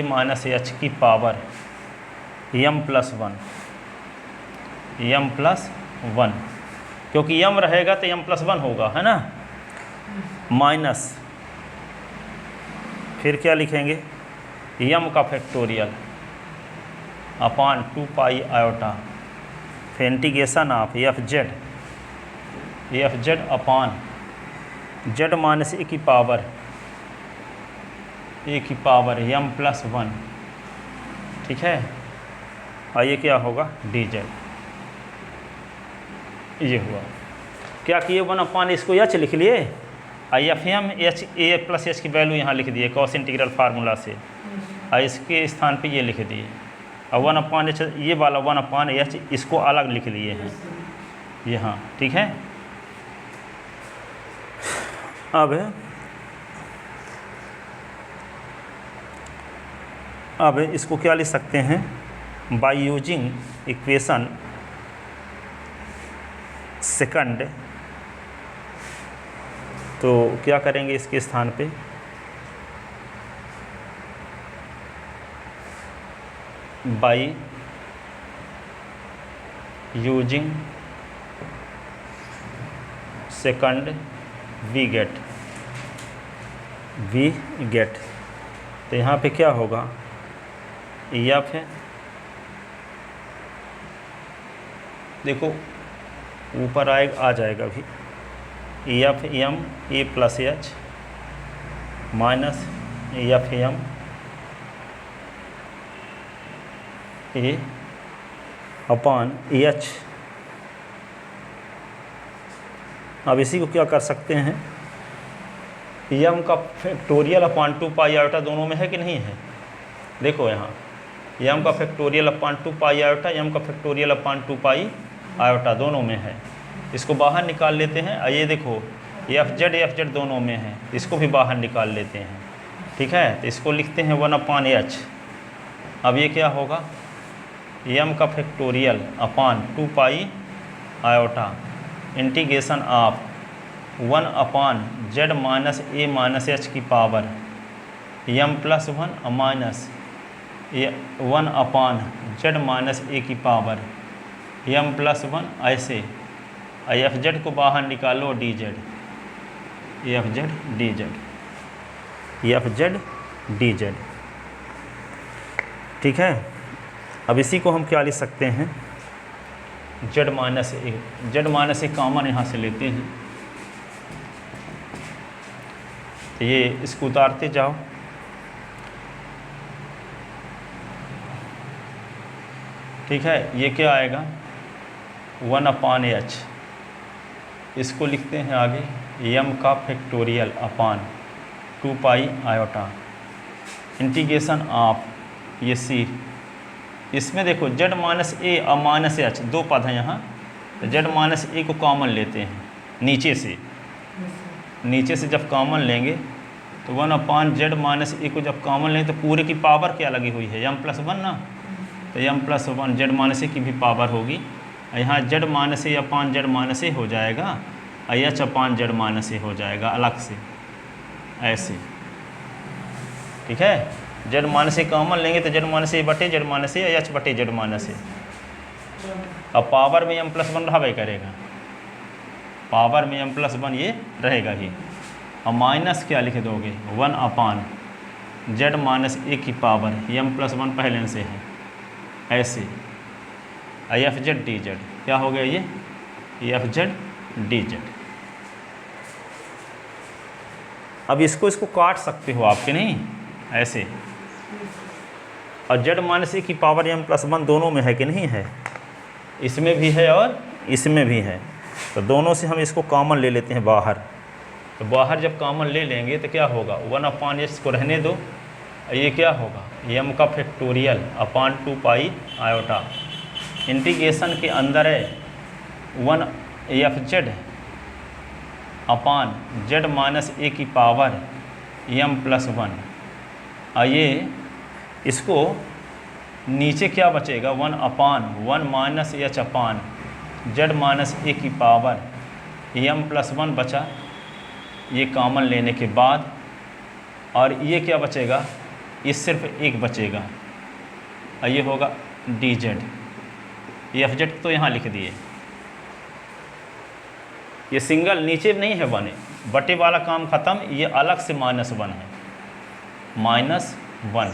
A: minus h की पावर m + 1, क्योंकि m रहेगा तो m + 1 होगा, है ना, माइनस फिर क्या लिखेंगे, m का फैक्टोरियल अपान 2 पाई आयोटा, फिर integration of fz upon z minus a की पावर m + 1। ठीक है, और ये क्या होगा, dz। ये हुआ, क्या किए, 1/, इसको h लिख लिए, Fm h a + h की वैल्यू यहाँ लिख दिए कॉस इंटीग्रल फार्मूला से, और इसके स्थान पे ये लिख दिए, और 1/h, ये वाला 1/h इसको अलग लिख लिए हैं, यहाँ, ठीक है। अब इसको क्या लिख सकते हैं, बाय यूजिंग इक्वेशन सेकंड, तो क्या करेंगे इसके स्थान पे, by using second we get, तो यहाँ पे क्या होगा, एफ है, देखो ऊपर आ जाएगा भी, f m a plus h minus f m a upon h. अब इसी को क्या कर सकते हैं, एम का फैक्टोरियल अपॉन 2 पाई आयोटा दोनों में है कि नहीं है, देखो यहाँ एम का factorial upon 2 pi iota, m का फैक्टोरियल अपॉन 2 पाई आयोटा दोनों में है। इसको बाहर निकाल लेते हैं, ये देखो एफ जेड दोनों में है, इसको भी बाहर निकाल लेते हैं, ठीक है। तो इसको लिखते हैं 1 अपॉन एच। अब ये क्या होगा, एम का factorial upon 2 pi iota integration of 1 upon z minus a minus h की power m plus 1 minus 1 upon z minus ए की पावर एम प्लस 1, ऐसे एफ जेड को बाहर निकालो, D Z, F z d Z, F z d Z, ठीक है। अब इसी को हम क्या लिख सकते हैं, जेड माइनस ए कॉमन यहाँ से लेते हैं, तो ये इसको उतारते जाओ, ठीक है। ये क्या आएगा, 1 अपॉन एच, इसको लिखते हैं आगे एम का factorial upon 2 pi iota integration of ये सी, इसमें देखो जेड माइनस ए और माइनस एच दो पद हैं यहाँ, तो जेड माइनस ए को कॉमन लेते हैं नीचे से जब कॉमन लेंगे तो 1 अपॉन जेड माइनस ए को जब कॉमन लें तो पूरे की पावर क्या लगी हुई है, एम प्लस 1 ना, तो एम प्लस 1 जेड माइनस ए की भी पावर होगी, यहाँ जेड माइनस ए अपॉन जेड माइनस ए हो जाएगा, एच अपॉन जेड माइनस ए हो जाएगा अलग से, ऐसे, ठीक है। जेड माइनस ए कॉमन लेंगे तो जेड माइनस ए बटे जेड माइनस ए, एच बटे जेड माइनस ए। अब पावर में एम प्लस 1 रहा करेगा, पावर में एम प्लस 1 ये रहेगा ही। अब माइनस क्या लिख दोगे, 1 अपॉन जेड माइनस ए की पावर एम प्लस 1 पहले से है, ऐसे एफ जेड डी जेड, क्या हो गया ये, एफ जेड डी जेड। अब इसको काट सकते हो आपके, नहीं ऐसे, और जेड माइनस ए की पावर एम प्लस 1 दोनों में है कि नहीं है, इसमें भी है और इसमें भी है, तो दोनों से हम इसको कॉमन ले लेते हैं बाहर। तो बाहर जब कॉमन ले लेंगे तो क्या होगा, 1 अपॉन एच को रहने दो, ये क्या होगा, एम का factorial upon 2 pi iota integration के अंदर है 1 f z upon z minus ए की पावर एम प्लस 1, आइए इसको नीचे क्या बचेगा, 1 upon 1 minus h upon z minus ए की पावर एम प्लस 1 बचा, ये कॉमन लेने के बाद, और ये क्या बचेगा, ये सिर्फ एक बचेगा, ये होगा डी जेड, एफ जेड तो यहाँ लिख दिए, ये सिंगल नीचे नहीं है बने, बटे वाला काम ख़त्म, ये अलग से -1 है, -1,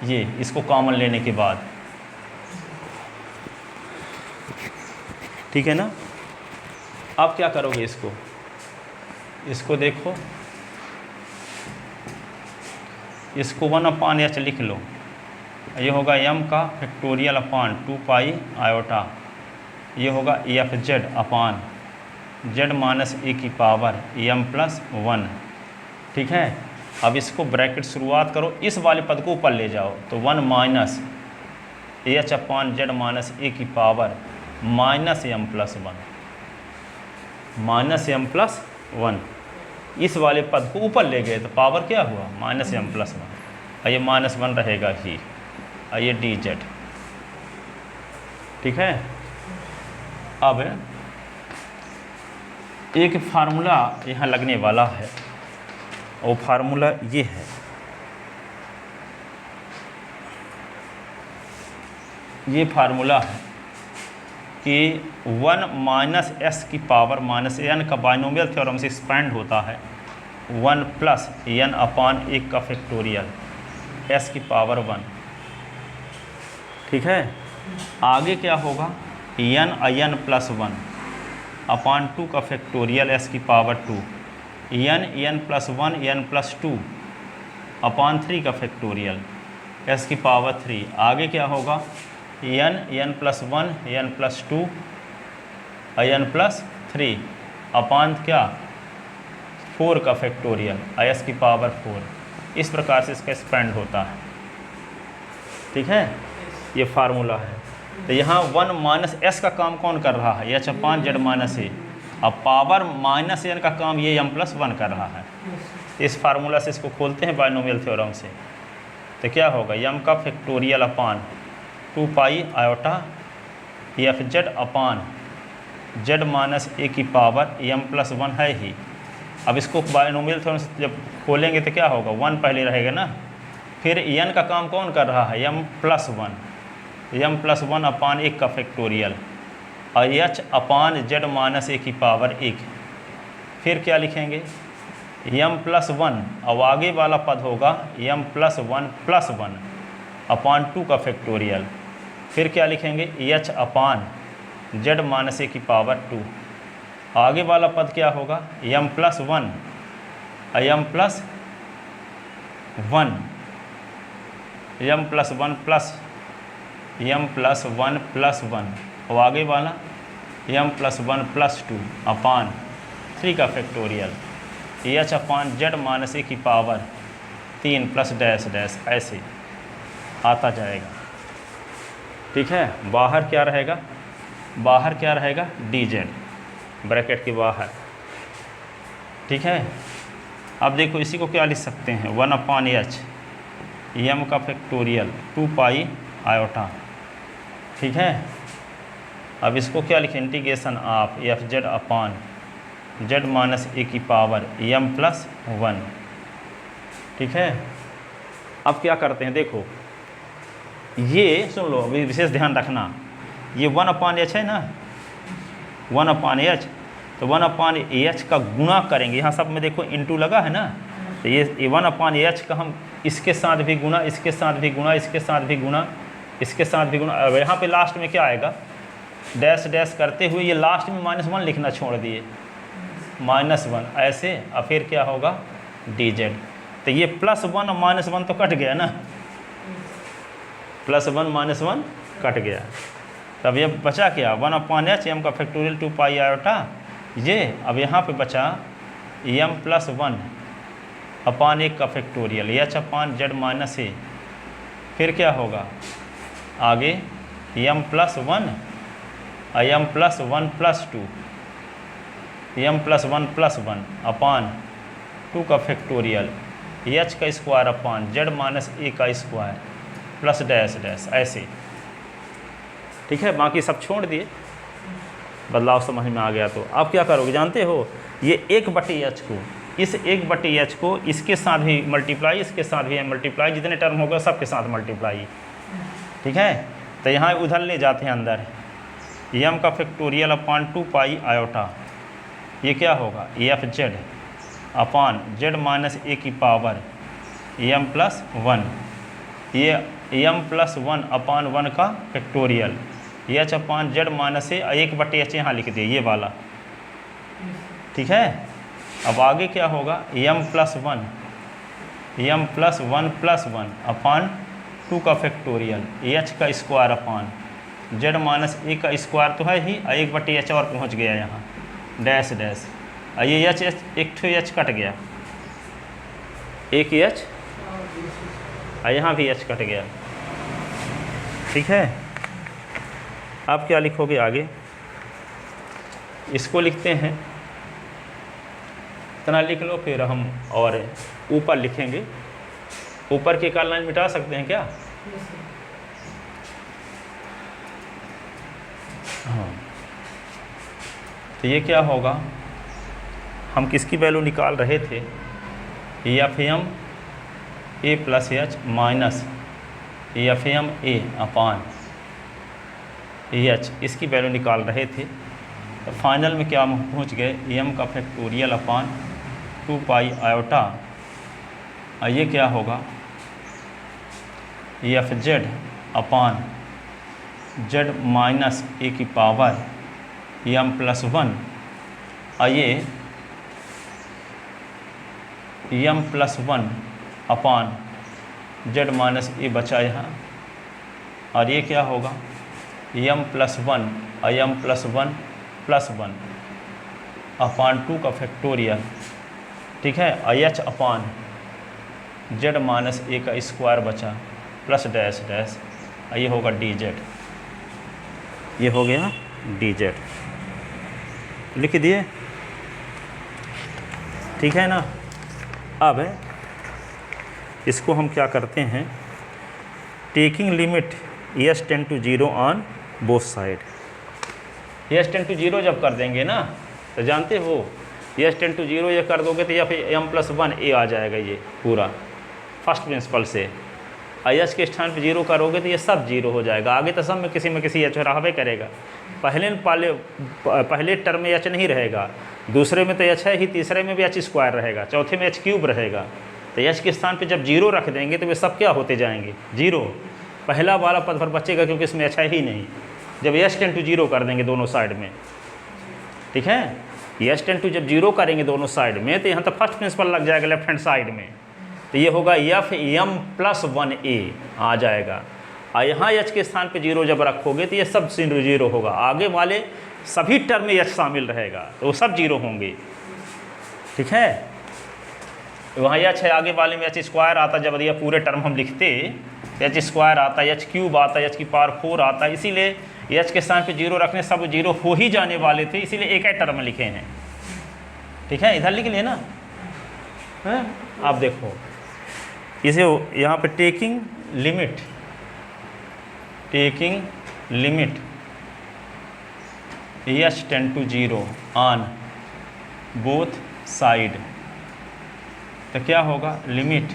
A: ये इसको कॉमन लेने के बाद, ठीक है ना। अब क्या करोगे, इसको देखो, इसको 1 अपॉन एच लिख लो, ये होगा एम का फैक्टोरियल अपॉन 2 पाई आयोटा, ये होगा f z upon z minus ए की पावर एम प्लस 1, ठीक है। अब इसको ब्रैकेट शुरुआत करो, इस वाले पद को ऊपर ले जाओ, तो 1 minus h upon z minus ए की power minus M plus 1, -m+1। इस वाले पद को ऊपर ले गए तो पावर क्या हुआ -m+1, और ये -1 रहेगा ही, और ये dz। ठीक है। अब एक फार्मूला यहाँ लगने वाला है, और फार्मूला ये है, ये फार्मूला है कि 1 - s की पावर -n का बाइनोमियल थ्योरम से एक्सपेंड होता है 1 + n/1 का फैक्टोरियल s की पावर 1। ठीक है। आगे क्या होगा n+1/2 का फैक्टोरियल s की पावर 2, n+1 n+2/3 का फैक्टोरियल s की पावर 3। आगे क्या होगा n+1 n+2 n+3 4 का फैक्टोरियल s की पावर 4। इस प्रकार से इसका एक्सपेंड होता है। ठीक है, ये फार्मूला है। तो यहाँ 1 - s का काम कौन कर रहा है, h/z-a। अब पावर -n का काम ये m+1 कर रहा है। इस फार्मूला से इसको खोलते हैं बाइनोमियल थ्योरम से, तो क्या होगा m का फैक्टोरियल अपान 2πi fz/z-a की पावर m+1 है ही। अब इसको बाइनोमियल थ्योरम से जब खोलेंगे तो क्या होगा, 1 पहले रहेगा ना, फिर n का काम कौन कर रहा है m+1 m+1/1 का फैक्टोरियल, और h/z-a की पावर 1। फिर क्या लिखेंगे m+1, अब आगे वाला पद होगा m+1+1/2 का फैक्टोरियल। फिर क्या लिखेंगे h/z-a की पावर 2। आगे वाला पद क्या होगा m+1 m+1 और आगे वाला m+1+2/3 का फैक्टोरियल h/z-a की पावर 3 +-- ऐसे आता जाएगा। ठीक है। बाहर क्या रहेगा, बाहर क्या रहेगा dz ब्रैकेट के बाहर। ठीक है। अब देखो इसी को क्या लिख सकते हैं 1/h m का फैक्टोरियल 2πi। ठीक है। अब इसको क्या लिखें इंटीग्रेशन ऑफ fz/z-a की पावर m+1। ठीक है। अब क्या करते हैं, देखो ये सुन लो, अभी विशेष ध्यान रखना, ये 1/h है ना, 1/h, तो 1/h का गुणा करेंगे। यहाँ सब में देखो इंटू लगा है ना, तो ये 1/h का हम इसके साथ भी गुणा, इसके साथ भी गुणा, इसके साथ भी गुणा, इसके साथ भी गुणा। अब यहाँ पे लास्ट में क्या आएगा, डैश डैश करते हुए ये लास्ट में -1 लिखना छोड़ दिए, -1 ऐसे, और फिर क्या होगा dz। तो ये +1 और -1 तो कट गया ना, +1 -1 कट गया। तब ये बचा क्या 1/h m का फैक्टोरियल 2πi। ये अब यहाँ पे बचा m+1/1 का फैक्टोरियल h/z-a। फिर क्या होगा आगे m+1 और m+1+2 m+1+1/2 का फैक्टोरियल h का स्क्वायर/z-a का स्क्वायर +-- ऐसे। ठीक है। बाकी सब छोड़ दिए, बदलाव समझ में आ गया। तो आप क्या करोगे जानते हो, ये 1/h को, इस 1/h को इसके साथ भी मल्टीप्लाई, इसके साथ भी मल्टीप्लाई, जितने टर्म होगा सबके साथ मल्टीप्लाई। ठीक है। तो यहाँ उधर ले जाते हैं अंदर, m का फैक्टोरियल/2πi। ये क्या होगा fz/z-a की पावर m+1। ये m+1/1 का फैक्टोरियल h/z-a 1/h यहाँ लिख दिए ये वाला। ठीक है। अब आगे क्या होगा m+1/2 का फैक्टोरियल h का स्क्वायर/z-a का स्क्वायर तो है ही, 1/h और पहुँच गया यहाँ डैश डैश, ये h एक h कट गया, एक h, यहाँ भी h कट गया। ठीक है। अब क्या लिखोगे आगे, इसको लिखते हैं इतना लिख लो, फिर हम और ऊपर लिखेंगे। ऊपर की एक लाइन मिटा सकते हैं क्या? हाँ, तो ये क्या होगा, हम किसकी वैल्यू निकाल रहे थे? F m a plus h minus f m a upon h, इसकी वैल्यू निकाल रहे थे। तो फाइनल में क्या हम पहुँच गए, एम का फैक्टोरियल अपान 2 पाई आयोटा, और ये क्या होगा, f Z upon Z minus ए की पावर एम प्लस 1, और ये m plus 1 upon Z minus ए बचा यहाँ, और ये क्या होगा, एम प्लस 1 और एम प्लस 1 प्लस 1 अपान 2 का फैक्टोरियल, ठीक है, और एच अपान जेड माइनस ए का स्क्वायर बचा प्लस डैश डैश, और ये होगा डी जेड। ये हो गया डी जेड, लिख दिए, ठीक है ना। अब इसको हम क्या करते हैं, taking limit s tend to 0 on both side. S tend to 0 जब कर देंगे ना, तो जानते हो एस टेंड टू 0 ये कर दोगे तो या फिर एम प्लस 1 ए आ जाएगा, ये पूरा फर्स्ट प्रिंसिपल से। एच के स्थान पे 0 करोगे तो ये सब 0 हो जाएगा, आगे तो सब में किसी एच रहबे करेगा। पहले टर्म में एच नहीं रहेगा, दूसरे में तो एच है ही, तीसरे में भी एच स्क्वायर रहेगा, चौथे में एच क्यूब रहेगा। तो एच के स्थान पे जब 0 रख देंगे तो वे सब क्या होते जाएंगे, 0। पहला वाला पद पर बचेगा क्योंकि इसमें एच है ही नहीं। जब एच टेंड टू 0 कर देंगे दोनों साइड में, ठीक है, एच टेंड टू जब 0 करेंगे दोनों साइड में, तो यहाँ तो फर्स्ट प्रिंसिपल लग जाएगा लेफ्ट हैंड साइड में, तो ये होगा एफ एम प्लस 1 ए आ जाएगा। और यहाँ एच के स्थान पे 0 जब रखोगे तो ये सब 0 होगा, आगे वाले सभी टर्म में एच शामिल रहेगा, तो वो सब 0 होंगे, ठीक है। वहाँ एच है, आगे वाले में एच स्क्वायर आता, जब यह पूरे टर्म हम लिखते एच स्क्वायर आता, एच क्यूब आता, एच की पावर 4 आता, इसीलिए एच के स्थान पे 0 रखने सब 0 हो ही जाने वाले थे, इसीलिए एक ही टर्म लिखे हैं, ठीक है। इधर लिख लिए ना, है? आप देखो इसे यहाँ पे taking limit h tend to 0 on both side, तो क्या होगा, limit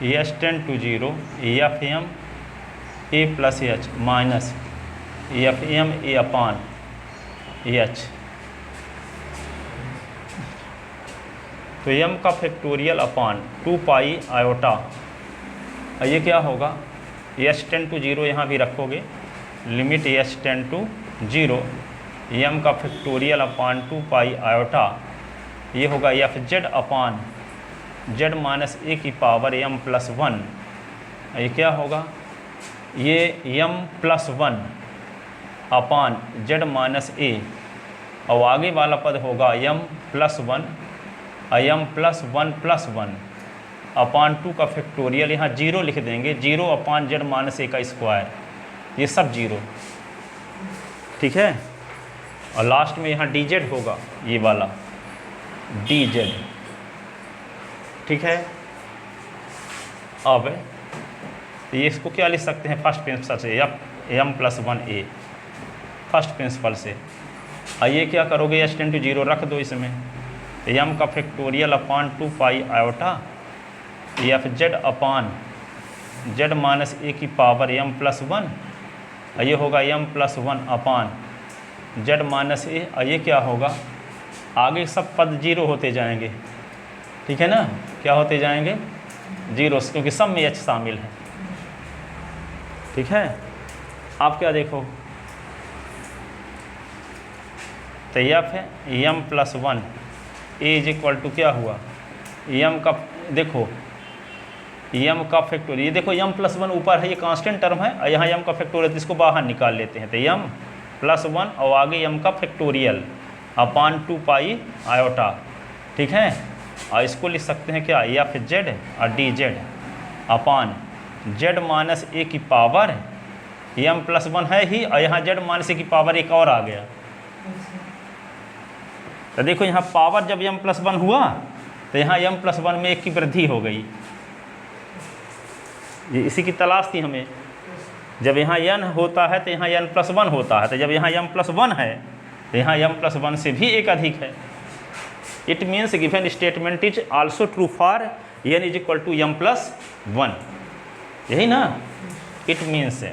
A: h tend to 0 f m a plus h minus f m a upon h, तो एम का फैक्टोरियल अपान 2 पाई आयोटा, और ये क्या होगा, एच टेंड टू 0 यहाँ भी रखोगे, limit h tend to 0 m का फैक्टोरियल अपान 2 पाई आयोटा, ये होगा f Z upon Z minus ए की पावर एम प्लस 1, ये क्या होगा, ये m plus 1 upon Z minus a, और आगे वाला पद होगा m plus 1 m plus 1 plus 1 upon 2 का फैक्टोरियल, यहाँ 0 लिख देंगे, 0 अपान जेड माइनस ए का स्क्वायर, ये सब 0, ठीक है। और लास्ट में यहाँ डी जेड होगा, ये वाला डी जेड, ठीक है। अब तो ये इसको क्या लिख सकते हैं, फर्स्ट प्रिंसिपल से, एम प्लस 1 ए फर्स्ट प्रिंसिपल से, और ये क्या करोगे, एच टेंड टू 0 रख दो इसमें, एम का factorial upon 2 pi iota F Z upon Z minus ए की पावर एम प्लस 1, और ये होगा m plus 1 upon Z minus a, और ये क्या होगा, आगे सब पद 0 होते जाएंगे, ठीक है ना, क्या होते जाएंगे, 0, क्योंकि सब में एच शामिल है, ठीक है। आप क्या देखो, तो एफ है m plus 1 a is equal to क्या हुआ, एम का देखो एम का फैक्टोरियल, ये देखो एम प्लस 1 ऊपर है, ये कांस्टेंट टर्म है, और यहाँ एम का फैक्टोरियल, तो इसको बाहर निकाल लेते हैं, तो एम प्लस 1 और आगे एम का फैक्टोरियल अपान 2 पाई आयोटा, ठीक है। और इसको लिख सकते हैं क्या, एफ जेड और d z upon Z minus ए की पावर एम प्लस 1 है ही, और यहाँ जेड माइनस ए की पावर एक और आ गया, तो देखो यहाँ पावर जब m+1 हुआ तो यहाँ m+1 में 1 की वृद्धि हो गई, ये इसी की तलाश थी हमें। जब यहाँ n होता है तो यहाँ n+1 होता है, तो जब यहाँ m+1 है तो यहाँ m+1 से भी 1 अधिक है। It means given statement is also true for n is equal to m+1, यही ना। It means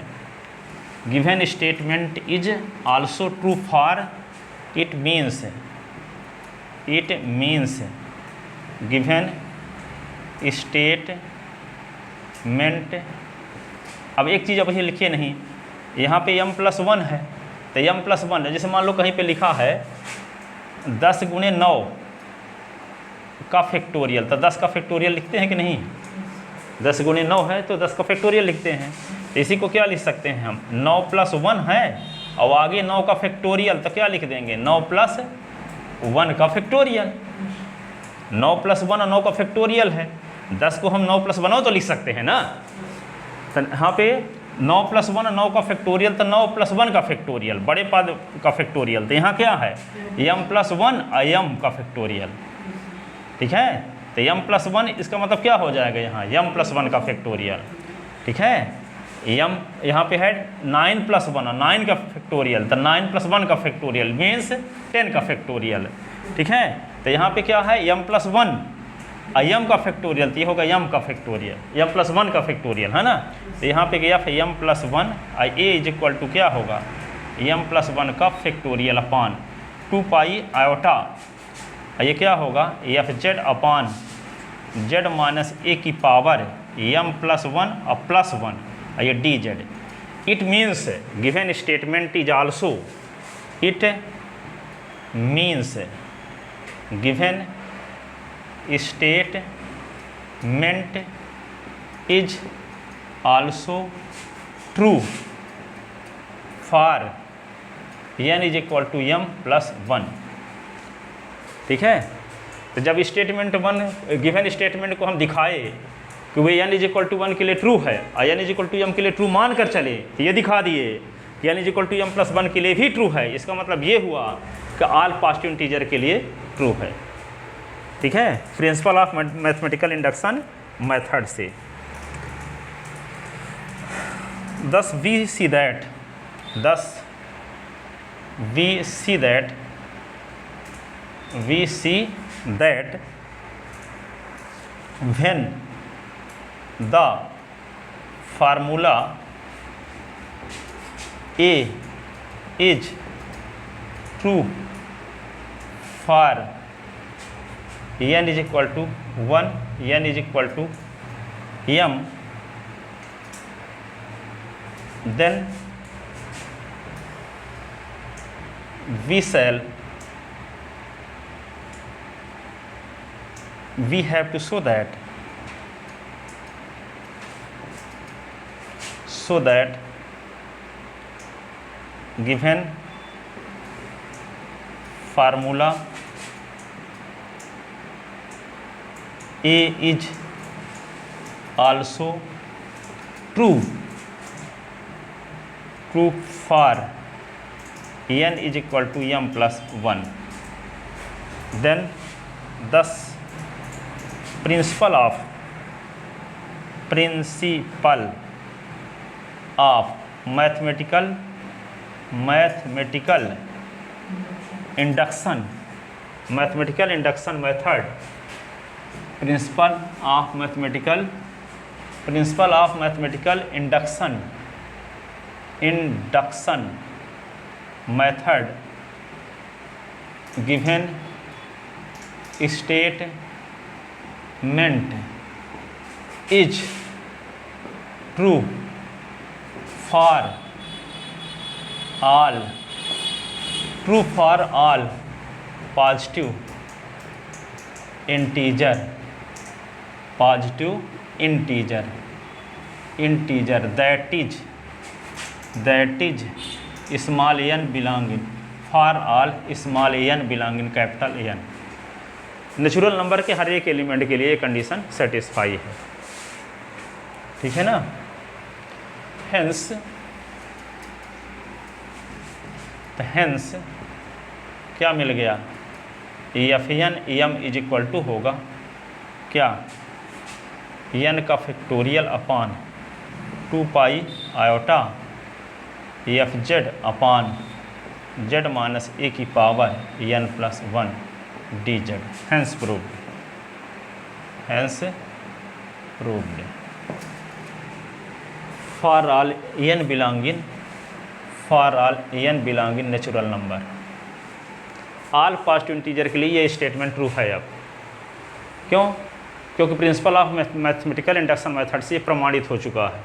A: given statement is also true for, it means given statement. अब एक चीज़ अब ये लिखिए नहीं, यहाँ पे m+1 है तो m+1 है, जैसे मान लो कहीं पे लिखा है 10 × 9 का फैक्टोरियल, तो 10 का फैक्टोरियल लिखते हैं कि नहीं? 10 × 9 है तो 10 का फैक्टोरियल लिखते हैं। तो इसी को क्या लिख सकते हैं हम, 9+1 है और आगे 9 का फैक्टोरियल, तो क्या लिख देंगे 9+1 का फैक्टोरियल। 9+1 और 9 का फैक्टोरियल है, 10 को हम 9+1 तो लिख सकते हैं ना। तो यहाँ पे 9+1 और 9 का फैक्टोरियल, तो 9+1 का फैक्टोरियल, बड़े पद का फैक्टोरियल। तो यहाँ क्या है m+1 और m का फैक्टोरियल, ठीक है। तो m+1 इसका मतलब क्या हो जाएगा यहाँ m+1 का फैक्टोरियल, ठीक है। m यहाँ पे है 9+1 और 9 का फैक्टोरियल, तो 9+1 का फैक्टोरियल मीन्स 10 का फैक्टोरियल, ठीक है। तो यहाँ पे क्या है m+1 m का फैक्टोरियल, तो ये होगा m का फैक्टोरियल, m+1 का फैक्टोरियल, है ना। तो यहाँ पे गया m+1 और a इज इक्वल टू क्या होगा m+1 का फैक्टोरियल अपान 2πi, ये क्या होगा fz upon z minus a की पावर m+1 और +1, ये dz। It means given statement is also, it means given statement is also true for n is equal to m+1, ठीक है। तो जब स्टेटमेंट 1 गिवन स्टेटमेंट को हम दिखाए कि वे n इज इक्वल टू 1 के लिए ट्रू है और n is equal to m के लिए ट्रू मान कर चले, तो ये दिखा दिए कि n is equal to m+1 के लिए भी ट्रू है। इसका मतलब ये हुआ कि ऑल पॉजिटिव इंटीजर के लिए ट्रू है, ठीक है। Principal of mathematical induction method से। Thus we see that when the formula A is true for n is equal to 1, n is equal to m, then we have to show that given formula A is also true for n is equal to m+1, then thus principle of mathematical induction method, principle of mathematical induction method given statement is true for all positive integer that is small n belonging for all small n belonging capital N। Natural number के हर एक एलिमेंट के लिए ये कंडीशन सेटिस्फाई है, ठीक है ना। हेंस क्या मिल गया f n m is equal to होगा क्या, एन का factorial upon 2 pi iota F Z upon Z minus ए की power n plus 1 d z. Hence proved, hence proved. For all n belonging, for all n belonging natural number, all positive integer के लिए ये स्टेटमेंट ट्रू है। अब क्यों? क्योंकि principle of mathematical induction method से प्रमाणित हो चुका है।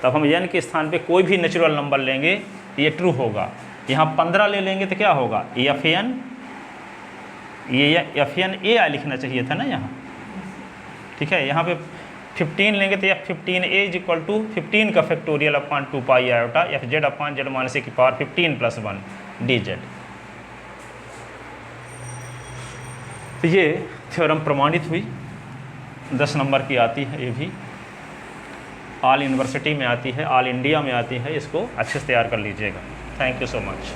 A: तब हम एन के स्थान पे कोई भी नेचुरल नंबर लेंगे ये ट्रू होगा। यहाँ 15 ले लेंगे तो क्या होगा, एफ एन, ये एफ एन ए लिखना चाहिए था ना यहाँ, ठीक है। यहाँ पे 15 लेंगे तो F 15 A is equal to 15 का factorial upon 2 pi iota F Z upon Z minus ए की पावर 15 प्लस 1 डी जेड। तो ये थ्योरम प्रमाणित हुई, 10 नंबर की आती है, ये भी ऑल यूनिवर्सिटी में आती है, ऑल इंडिया में आती है। इसको अच्छे से तैयार कर लीजिएगा। Thank you so much.